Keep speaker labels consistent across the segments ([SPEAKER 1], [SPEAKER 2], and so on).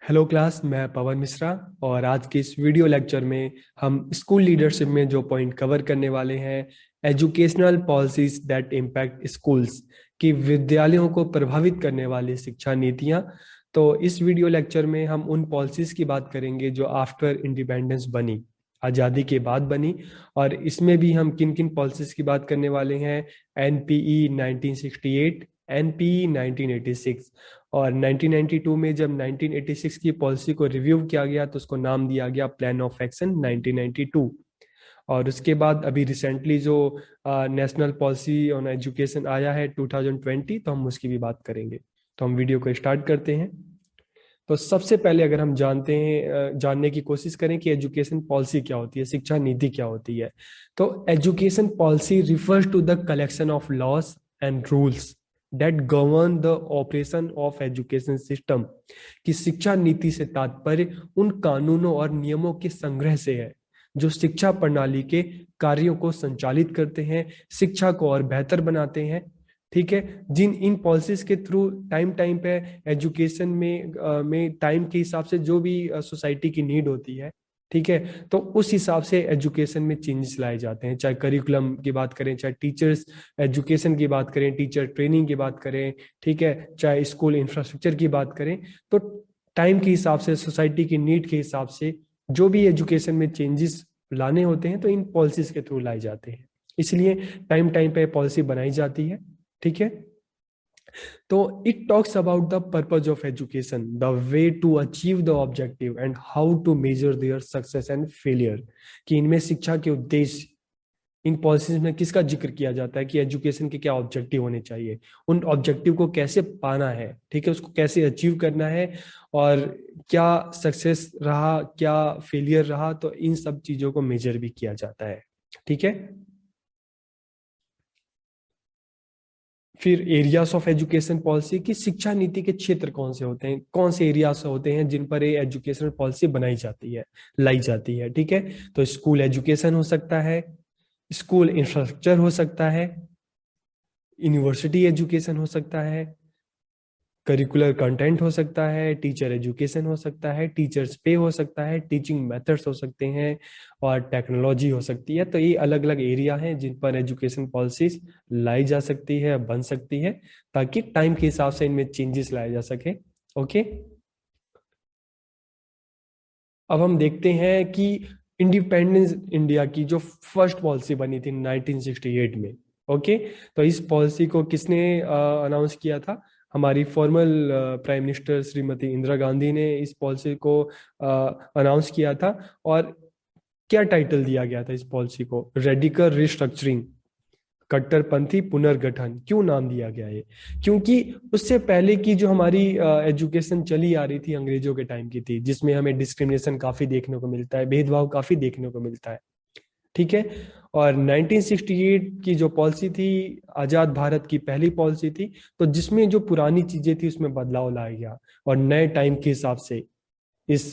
[SPEAKER 1] Hello class, मैं पवन मिश्रा। और आज के इस वीडियो लेक्चर में हम स्कूल लीडरशिप में जो पॉइंट कवर करने वाले हैं, educational policies that impact schools, कि विद्यालयों को प्रभावित करने वाली शिक्षा नीतियां। तो इस वीडियो लेक्चर में हम उन पॉलिसीज की बात करेंगे जो आफ्टर इंडिपेंडेंस बनी, आज़ादी के बाद बनी। और इसमें भी हम किन किन पॉलिसीज की बात करने वाले हैं: एनपीई 1968, एनपीई 1986। और 1992 में जब 1986 की पॉलिसी को रिव्यू किया गया तो उसको नाम दिया गया प्लान ऑफ एक्शन 1992। और उसके बाद अभी रिसेंटली जो नेशनल पॉलिसी ऑन एजुकेशन आया है 2020, तो हम उसकी भी बात करेंगे। तो हम वीडियो को स्टार्ट करते हैं। तो सबसे पहले अगर हम जानने की कोशिश करें कि एजुकेशन पॉलिसी क्या होती है, शिक्षा नीति क्या होती है, तो education policy refers to the collection of laws and rules that govern the operation of education system. कि शिक्षा नीति से तात्पर्य उन कानूनों और नियमों के संग्रह से है जो शिक्षा प्रणाली के कार्यों को संचालित करते हैं, शिक्षा को और बेहतर बनाते हैं। ठीक है। जिन इन पॉलिसीज के थ्रू टाइम टाइम पे एजुकेशन में टाइम के हिसाब से जो भी सोसाइटी की नीड होती है, ठीक है, तो उस हिसाब से एजुकेशन में चेंजेस लाए जाते हैं। चाहे करिकुलम की बात करें, चाहे टीचर्स एजुकेशन की बात करें, टीचर ट्रेनिंग की बात करें, ठीक है, चाहे स्कूल इंफ्रास्ट्रक्चर की बात करें, तो टाइम के हिसाब से, सोसाइटी की नीड के हिसाब से जो भी एजुकेशन में चेंजेस लाने होते हैं तो इन पॉलिसीज के थ्रू लाए जाते हैं। इसलिए टाइम टाइम पे पॉलिसी बनाई जाती है। ठीक है। तो it talks about the purpose of education, the way to achieve the objective and how to measure their success and failure. कि इनमें शिक्षा के उद्देश्य, इन पॉलिसीज में किसका जिक्र किया जाता है कि एजुकेशन के क्या ऑब्जेक्टिव होने चाहिए, उन ऑब्जेक्टिव को कैसे पाना है, ठीक है, उसको कैसे अचीव करना है, और क्या सक्सेस रहा, क्या फेलियर रहा, तो इन सब चीजों को मेजर भी किया जाता है। ठीक है। फिर एरियाज ऑफ एजुकेशन पॉलिसी, की शिक्षा नीति के क्षेत्र कौन से होते हैं, कौन से एरियाज होते हैं जिन पर ये एजुकेशन पॉलिसी बनाई जाती है, लाई जाती है। ठीक है। तो स्कूल एजुकेशन हो सकता है, स्कूल इंफ्रास्ट्रक्चर हो सकता है, यूनिवर्सिटी एजुकेशन हो सकता है, करिकुलर कंटेंट हो सकता है, टीचर एजुकेशन हो सकता है, टीचर्स पे हो सकता है, टीचिंग मेथड्स हो सकते हैं, और टेक्नोलॉजी हो सकती है। तो ये अलग अलग एरिया हैं जिन पर एजुकेशन पॉलिसीज लाई जा सकती है, बन सकती है, ताकि टाइम के हिसाब से इनमें चेंजेस लाए जा सके। ओके। अब हम देखते हैं कि इंडिपेंडेंस इंडिया की जो फर्स्ट पॉलिसी बनी थी 1968 में। ओके। तो इस पॉलिसी को किसने अनाउंस किया था? हमारी formal prime minister Shrimati Indira Gandhi ने इस पॉलिसी को अनाउंस किया था। और क्या टाइटल दिया गया था इस पॉलिसी को? रेडिकल रिस्ट्रक्चरिंग, कट्टरपंथी पुनर्गठन। क्यों नाम दिया गया है? क्योंकि उससे पहले की जो हमारी एजुकेशन चली आ रही थी अंग्रेजों के टाइम की थी, जिसमें हमें डिस्क्रिमिनेशन काफी देखने को मिलता है, भेदभाव काफी देखने को मिलता है। ठीक है। और 1968 की जो पॉलिसी थी, आजाद भारत की पहली पॉलिसी थी, तो जिसमें जो पुरानी चीजें थी उसमें बदलाव लाया गया और नए टाइम के हिसाब से इस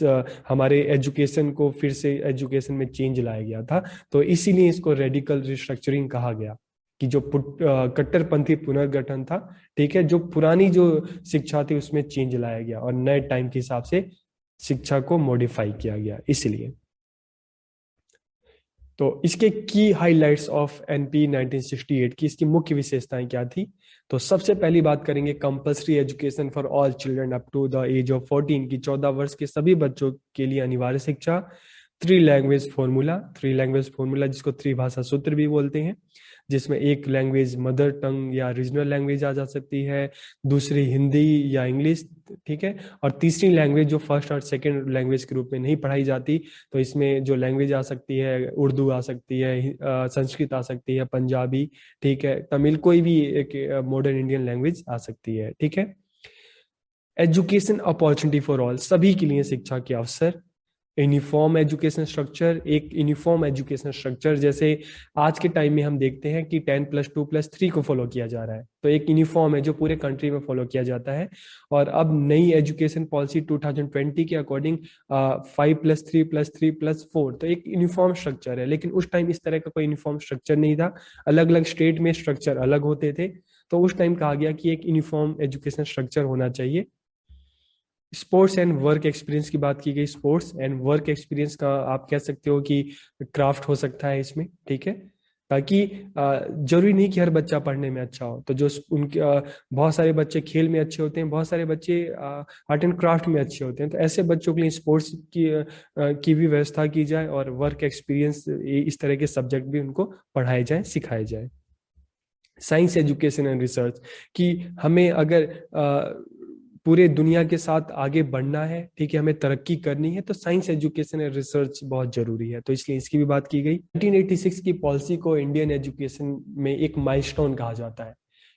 [SPEAKER 1] हमारे एजुकेशन को फिर से एजुकेशन में चेंज लाया गया था। तो इसीलिए इसको रेडिकल रिस्ट्रक्चरिंग कहा गया, कि जो कट्टरपंथी पुनर्गठन था, ठीक है, जो पुरानी जो शिक्षा थी उसमें चेंज लाया गया और नए टाइम के हिसाब से शिक्षा को मॉडिफाई किया गया, इसलिए। तो इसके की हाइलाइट्स ऑफ एनपी 1968 की, इसकी मुख्य विशेषताएं क्या थी? तो सबसे पहली बात करेंगे compulsory education for all children up to the age of 14, की 14 वर्ष के सभी बच्चों के लिए अनिवार्य शिक्षा। Three language formula, three language formula जिसको त्रिभाषा सूत्र भी बोलते हैं, जिसमें एक लैंग्वेज मदर टंग या रीजनल लैंग्वेज आ जा सकती है, दूसरी हिंदी या इंग्लिश, ठीक है, और तीसरी लैंग्वेज जो फर्स्ट और सेकंड लैंग्वेज के रूप में नहीं पढ़ाई जाती, तो इसमें जो लैंग्वेज आ सकती है, उर्दू आ सकती है, संस्कृत आ सकती है, पंजाबी, ठीक है, तमिल, कोई भी एक मॉडर्न इंडियन लैंग्वेज आ सकती है। ठीक है। एजुकेशन अपॉर्चुनिटी फॉर ऑल, सभी के लिए शिक्षा के अवसर। यूनिफॉर्म एजुकेशन स्ट्रक्चर, एक यूनिफॉर्म एजुकेशन स्ट्रक्चर, जैसे आज के टाइम में हम देखते हैं कि 10+2+3 को फॉलो किया जा रहा है, तो एक यूनिफॉर्म है जो पूरे कंट्री में फॉलो किया जाता है। और अब नई एजुकेशन पॉलिसी 2020 के अकॉर्डिंग 5+3+3+4, तो एक यूनिफॉर्म स्ट्रक्चर है। लेकिन उस टाइम इस तरह का कोई यूनिफॉर्म स्ट्रक्चर नहीं था, अलग अलग स्टेट में स्ट्रक्चर अलग होते थे। तो उस टाइम कहा गया कि एक यूनिफॉर्म एजुकेशन स्ट्रक्चर होना चाहिए। स्पोर्ट्स एंड वर्क एक्सपीरियंस की बात की गई। स्पोर्ट्स एंड वर्क एक्सपीरियंस का आप कह सकते हो कि क्राफ्ट हो सकता है इसमें, ठीक है। ताकि जरूरी नहीं कि हर बच्चा पढ़ने में अच्छा हो, तो जो उनके बहुत सारे बच्चे खेल में अच्छे होते हैं, बहुत सारे बच्चे आर्ट एंड क्राफ्ट में अच्छे होते हैं, तो ऐसे बच्चों के लिए स्पोर्ट्स की भी व्यवस्था की जाए और वर्क एक्सपीरियंस इस तरह के सब्जेक्ट भी उनको पढ़ाए जाए, सिखाए जाए। साइंस एजुकेशन एंड रिसर्च कि हमें अगर पूरे दुनिया के साथ आगे बढ़ना है, ठीक है, हमें तरक्की करनी है, तो साइंस एजुकेशन एंड रिसर्च बहुत जरूरी है, तो इसलिए इसकी भी बात की गई। 1986 की पॉलिसी को इंडियन एजुकेशन में एक माइलस्टोन कहा जाता है,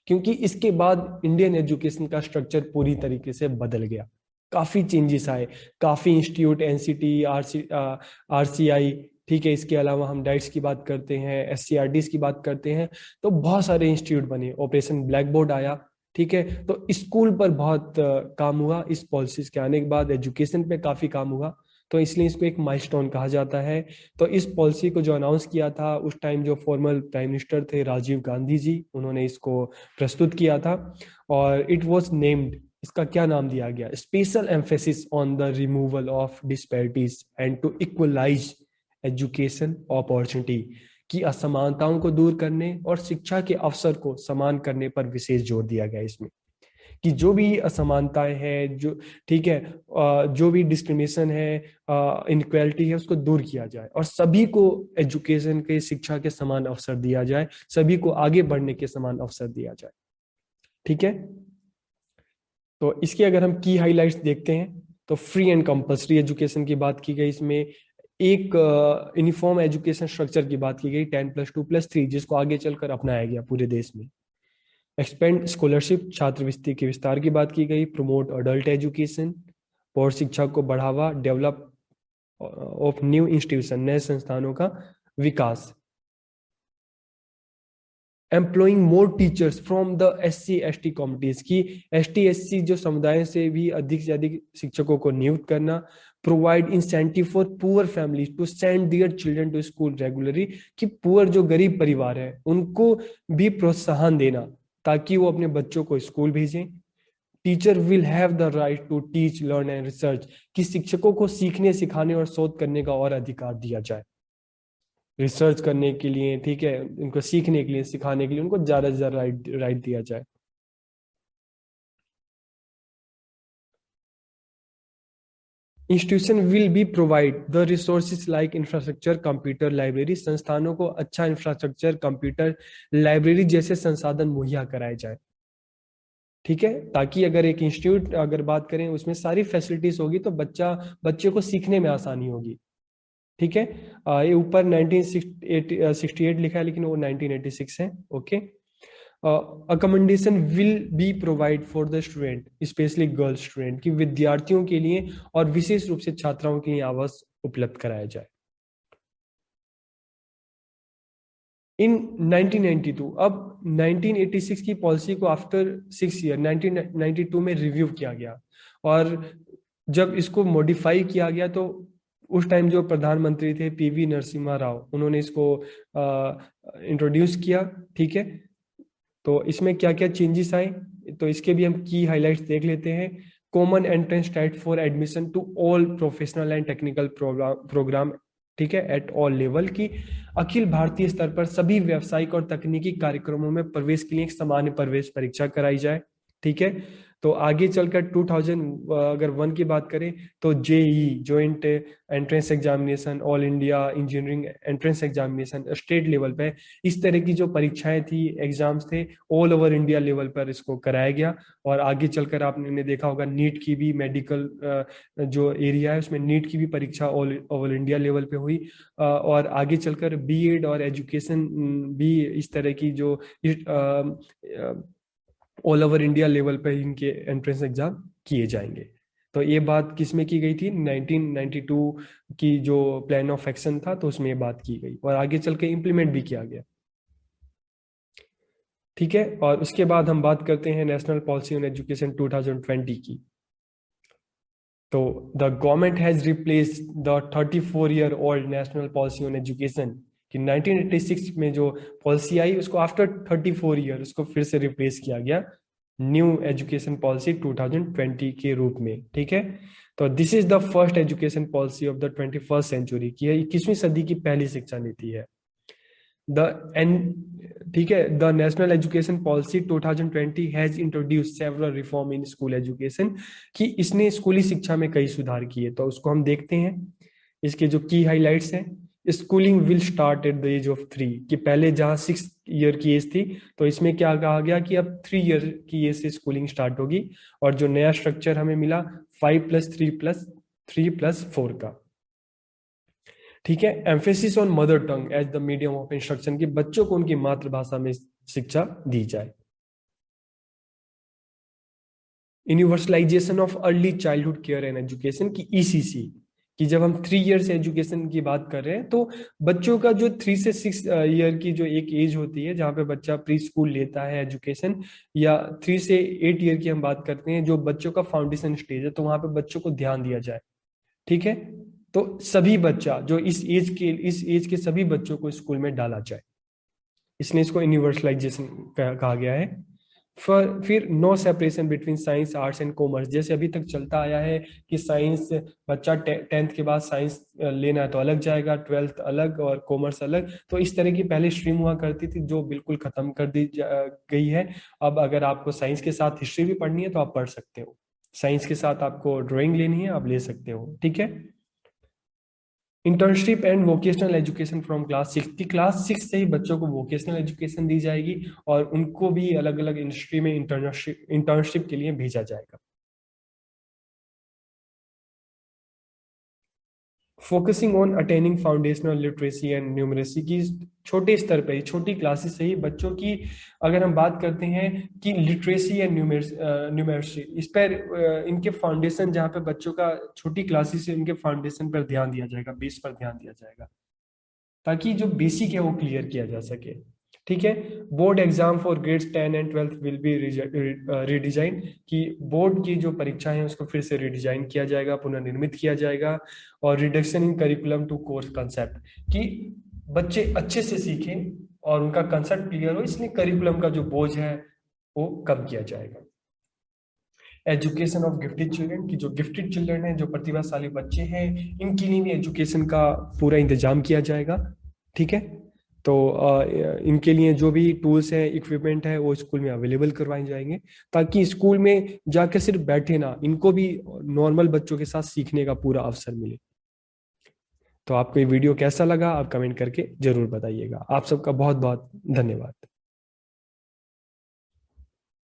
[SPEAKER 1] क्योंकि इसके बाद इंडियन एजुकेशन का स्ट्रक्चर पूरी तरीके से बदल गया। काफी चेंजेस आए, काफी इंस्टीट्यूट, एनसीटी, आरसीआई, ठीक है, इसके अलावा हम डाइट्स की बात करते हैं, एससीआरटीज की बात करते हैं, तो बहुत सारे इंस्टीट्यूट बने, ऑपरेशन ब्लैक बोर्ड आया, ठीक है। तो स्कूल पर बहुत काम हुआ, इस पॉलिसीज के आने के बाद एजुकेशन पे काफी काम हुआ, तो इसलिए इसको एक माइलस्टोन कहा जाता है। तो इस पॉलिसी को जो अनाउंस किया था उस टाइम, जो फॉर्मर प्राइम मिनिस्टर थे राजीव गांधी जी, उन्होंने इसको प्रस्तुत किया था, और इट वॉज नेम्ड, इसका क्या नाम दिया गया, special emphasis on the removal of disparities and to equalise education opportunity, की असमानताओं को दूर करने और शिक्षा के अवसर को समान करने पर विशेष जोर दिया गया इसमें, कि जो भी असमानताएं हैं, जो, ठीक है, जो भी डिस्क्रिमिनेशन है, इनक्वालिटी है, उसको दूर किया जाए और सभी को एजुकेशन के, शिक्षा के समान अवसर दिया जाए, सभी को आगे बढ़ने के समान अवसर दिया जाए, ठीक है। तो इसकी अगर हम की हाइलाइट्स देखते हैं, तो फ्री एंड कंपल्सरी एजुकेशन की बात की गई इसमें, एक यूनिफॉर्म एजुकेशन स्ट्रक्चर की बात की गई 10+2+3, जिसको आगे चलकर अपनाया गया पूरे देश में। एक्सपेंड स्कॉलरशिप, छात्रवृत्ति के विस्तार की बात की गई। प्रमोट अडल्ट एजुकेशन, पौर शिक्षा को बढ़ावा, डेवलप ऑफ न्यू इंस्टीट्यूशन, नए संस्थानों का विकास। Employing more teachers from the SC/ST communities की, ST/SC जो समुदाय से भी अधिक से अधिक शिक्षकों को नियुक्त करना। Provide incentive for poor families to send their children to school regularly, कि पुअर जो गरीब परिवार है उनको भी प्रोत्साहन देना ताकि वो अपने बच्चों को स्कूल भेजें। Teacher will have the right to teach, learn and research, कि शिक्षकों को सीखने, सिखाने और शोध करने का और अधिकार दिया जाए, रिसर्च करने के लिए, ठीक है, उनको सीखने के लिए, सिखाने के लिए उनको ज्यादा से ज्यादा राइट दिया जाए। Institution will be provide the resources like infrastructure, computer, library, संस्थानों को अच्छा इंफ्रास्ट्रक्चर, कंप्यूटर, लाइब्रेरी जैसे संसाधन मुहैया कराए जाए, ठीक है, ताकि अगर एक इंस्टीट्यूट अगर बात करें उसमें सारी फैसिलिटीज होगी तो बच्चे को सीखने में आसानी होगी, ठीक है। ये ऊपर 1968 लिखा है लेकिन वो 1986 है, okay. Accommodation will be provide for the student, specially girl student, की विद्यार्थियों के लिए और विशेष रूप से छात्राओं के लिए आवास उपलब्ध कराया जाए। इन 1992, अब 1986 की पॉलिसी को आफ्टर 6 ईयर 1992 में रिव्यू किया गया, और जब इसको मॉडिफाई किया गया तो उस टाइम जो प्रधानमंत्री थे PV नरसिम्हा राव, उन्होंने इसको इंट्रोड्यूस किया, ठीक है। तो इसमें क्या क्या चेंजेस आए, तो इसके भी हम की हाइलाइट्स देख लेते हैं। Common entrance test for admission to all professional and technical programme, ठीक है, एट ऑल लेवल, की अखिल भारतीय स्तर पर सभी व्यावसायिक और तकनीकी कार्यक्रमों में प्रवेश के लिए एक सामान्य प्रवेश परीक्षा कराई जाए, ठीक है। तो आगे चलकर 2000 अगर 1 की बात करें तो JEE, joint entrance examination, all India engineering entrance examination, state level पे इस तरह की जो परीक्षाएं थी, एग्जाम्स थे, ऑल ओवर इंडिया लेवल पर इसको कराया गया। और आगे चलकर आपने देखा होगा नीट की भी, मेडिकल जो एरिया है उसमें नीट की भी परीक्षा ऑल ओवर इंडिया लेवल पे हुई। और आगे चलकर BEd और एजुकेशन भी इस तरह की जो ऑल ओवर इंडिया लेवल पे इनके एंट्रेंस एग्जाम किए जाएंगे। तो ये बात किसमें की गई थी, 1992 की जो प्लान ऑफ एक्शन था तो उसमें ये बात की गई और आगे चल के इम्प्लीमेंट भी किया गया, ठीक है। और उसके बाद हम बात करते हैं नेशनल पॉलिसी ऑन एजुकेशन 2020 की। तो the government has replace the 34-year old national policy on education, कि 1986 में जो पॉलिसी आई उसको आफ्टर 34 ईयर उसको फिर से रिप्लेस किया गया न्यू एजुकेशन पॉलिसी 2020 के रूप में। ठीक है, तो this is the first education policy of the 21st century की है, 21वीं सदी की पहली शिक्षा नीति है। द एन ठीक है, the national education policy 2020 has introduce several reform in school education, कि इसने स्कूली शिक्षा में कई सुधार किए। तो उसको हम देखते हैं। इसके जो की हाइलाइट्स हैं, schooling will start at the age of 3, कि पहले जहाँ 6 ईयर की एज थी, तो इसमें क्या कहा गया कि अब 3 ईयर की एज से स्कूलिंग स्टार्ट होगी। और जो नया स्ट्रक्चर हमें मिला 5+3+3+4 का। ठीक है, emphasis on mother tongue as the medium of instruction, कि बच्चों को उनकी मातृभाषा में शिक्षा दी जाए। Universalisation of early childhood care and education की ईसीसी, कि जब हम 3 ईयर एजुकेशन की बात कर रहे हैं, तो बच्चों का जो 3 से 6 ईयर की जो एक एज होती है जहाँ पे बच्चा प्री स्कूल लेता है एजुकेशन, या 3 से 8 ईयर की हम बात करते हैं जो बच्चों का फाउंडेशन स्टेज है, तो वहां पे बच्चों को ध्यान दिया जाए। ठीक है, तो सभी बच्चा जो इस एज के सभी बच्चों को स्कूल में डाला जाए, इसलिए इसको यूनिवर्सलाइजेशन कहा गया है। फिर no separation between science arts and commerce, जैसे अभी तक चलता आया है कि साइंस बच्चा 10th के बाद साइंस लेना है तो अलग जाएगा, 12th अलग और कॉमर्स अलग। तो इस तरह की पहले स्ट्रीम हुआ करती थी जो बिल्कुल खत्म कर दी गई है। अब अगर आपको साइंस के साथ हिस्ट्री भी पढ़नी है तो आप पढ़ सकते हो, साइंस के साथ आपको ड्राइंग लेनी है आप ले सकते हो। ठीक है, internship and vocational education from class 6, की क्लास 6 से ही बच्चों को वोकेशनल एजुकेशन दी जाएगी और उनको भी अलग अलग इंडस्ट्री में इंटर्नशिप के लिए भेजा जाएगा। Focusing on attaining foundational literacy and numeracy, की छोटे स्तर पर ही छोटी क्लासेस से ही बच्चों की, अगर हम बात करते हैं कि लिटरेसी एंड न्यूमरेसी, इस पर इनके फाउंडेशन, जहाँ पे बच्चों का छोटी क्लासेस से उनके फाउंडेशन पर ध्यान दिया जाएगा, बेस पर ध्यान दिया जाएगा, ताकि जो बेसिक है वो क्लियर किया जा सके। ठीक है, board exam for grades 10 and 12 will be redesign, कि बोर्ड की जो परीक्षा है उसको फिर से रिडिजाइन किया जाएगा, पुनर्निर्मित किया जाएगा। और reduction in curriculum to course concept, कि बच्चे अच्छे से सीखें और उनका कंसेप्ट क्लियर हो, इसलिए करिकुलम का जो बोझ है वो कम किया जाएगा। एजुकेशन ऑफ गिफ्टेड चिल्ड्रन, की जो गिफ्टेड चिल्ड्रन है, जो प्रतिभाशाली बच्चे हैं, इनके लिए भी एजुकेशन का पूरा इंतजाम किया जाएगा। ठीक है, तो इनके लिए जो भी टूल्स हैं, इक्विपमेंट है, वो स्कूल में अवेलेबल करवाए जाएंगे, ताकि स्कूल में जाकर सिर्फ बैठे ना, इनको भी नॉर्मल बच्चों के साथ सीखने का पूरा अवसर मिले। तो आपको ये वीडियो कैसा लगा आप कमेंट करके जरूर बताइएगा। आप सबका बहुत बहुत धन्यवाद।